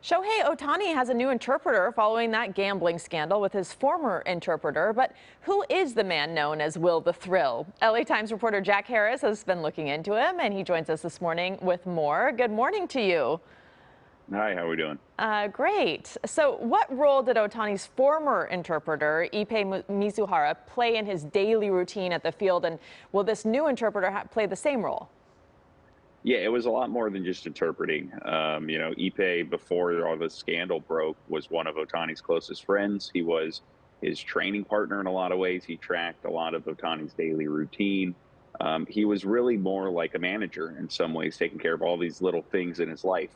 Shohei Ohtani has a new interpreter following that gambling scandal with his former interpreter. But who is the man known as Will the Thrill? LA Times reporter Jack Harris has been looking into him, and he joins us this morning with more. Good morning to you. Hi, how are we doing? Great. So what role did Ohtani's former interpreter, Mizuhara, play in his daily routine at the field? And will this new interpreter play the same role? Yeah, it was a lot more than just interpreting. Ipe, before all the scandal broke, was one of Otani's closest friends. He was his training partner in a lot of ways. He tracked a lot of Otani's daily routine. He was really more like a manager in some ways, taking care of all these little things in his life.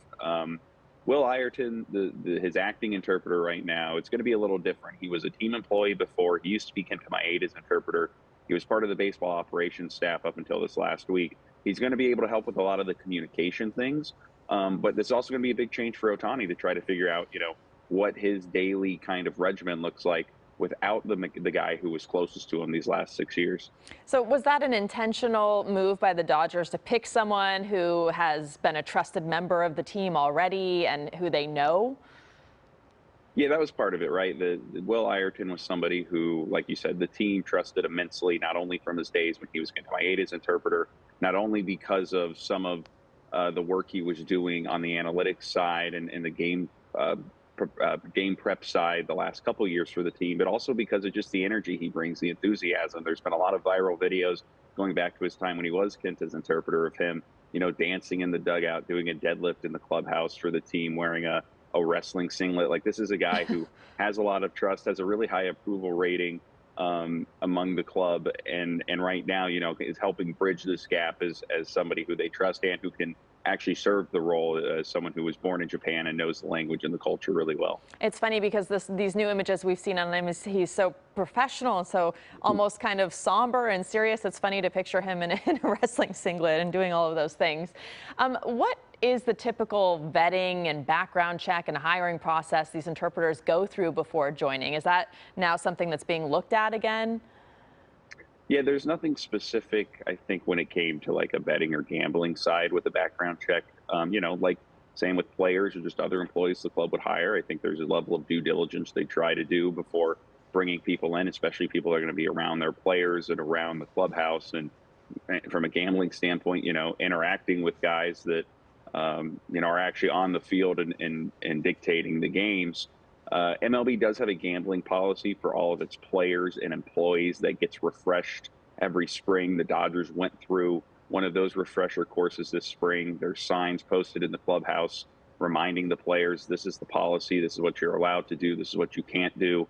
Will Ireton, his acting interpreter right now, it's going to be a little different. He was a team employee before. He used to be Kent Maeda's interpreter. He was part of the baseball operations staff up until this last week. He's going to be able to help with a lot of the communication things. But this is also going to be a big change for Ohtani to try to figure out, what his daily kind of regimen looks like without the guy who was closest to him these last 6 years. So was that an intentional move by the Dodgers to pick someone who has been a trusted member of the team already and who they know? Yeah, that was part of it, right? The Will Ireton was somebody who, like you said, the team trusted immensely, not only from his days when he was Kent Maeda's interpreter, not only because of some of the work he was doing on the analytics side and the game prep side the last couple years for the team, but also because of just the energy he brings, the enthusiasm. There's been a lot of viral videos going back to his time when he was Kent's interpreter of him, dancing in the dugout, doing a deadlift in the clubhouse for the team, wearing a wrestling singlet. Like, this is a guy who has a lot of trust, has a really high approval rating among the club, and right now, is helping bridge this gap as somebody who they trust and who can actually serve the role as someone who was born in Japan and knows the language and the culture really well. It's funny because these new images we've seen on him, he's so professional and so almost kind of somber and serious. It's funny to picture him in a wrestling singlet and doing all of those things. What is the typical vetting and background check and hiring process these interpreters go through before joining? Is that now something that's being looked at again? Yeah, there's nothing specific, I think, when it came to like a betting or gambling side with a background check. Like same with players or just other employees the club would hire. I think there's a level of due diligence they try to do before bringing people in, especially people that are going to be around their players and around the clubhouse. And from a gambling standpoint, interacting with guys that, are actually on the field and dictating the games. MLB does have a gambling policy for all of its players and employees that gets refreshed every spring. The Dodgers went through one of those refresher courses this spring. There's signs posted in the clubhouse reminding the players, this is the policy, this is what you're allowed to do, this is what you can't do.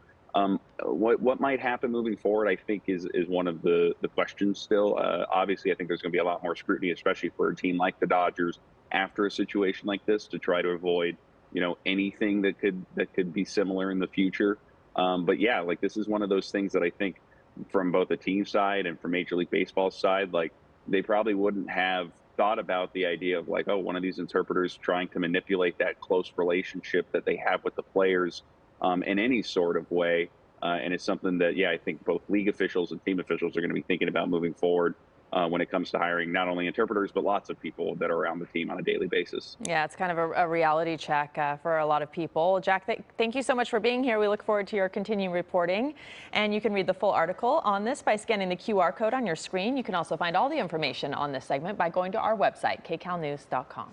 What might happen moving forward, I think, is one of the questions still. Obviously, I think there's going to be a lot more scrutiny, especially for a team like the Dodgers after a situation like this, to try to avoid anything that could be similar in the future. But yeah, like, this is one of those things that I think from both the team side and from Major League Baseball side, like, they probably wouldn't have thought about the idea of like, oh, one of these interpreters trying to manipulate that close relationship that they have with the players in any sort of way. And it's something that, yeah, I think both league officials and team officials are going to be thinking about moving forward when it comes to hiring not only interpreters, but lots of people that are around the team on a daily basis. Yeah, it's kind of a reality check for a lot of people. Jack, thank you so much for being here. We look forward to your continuing reporting. And you can read the full article on this by scanning the QR code on your screen. You can also find all the information on this segment by going to our website, kcalnews.com.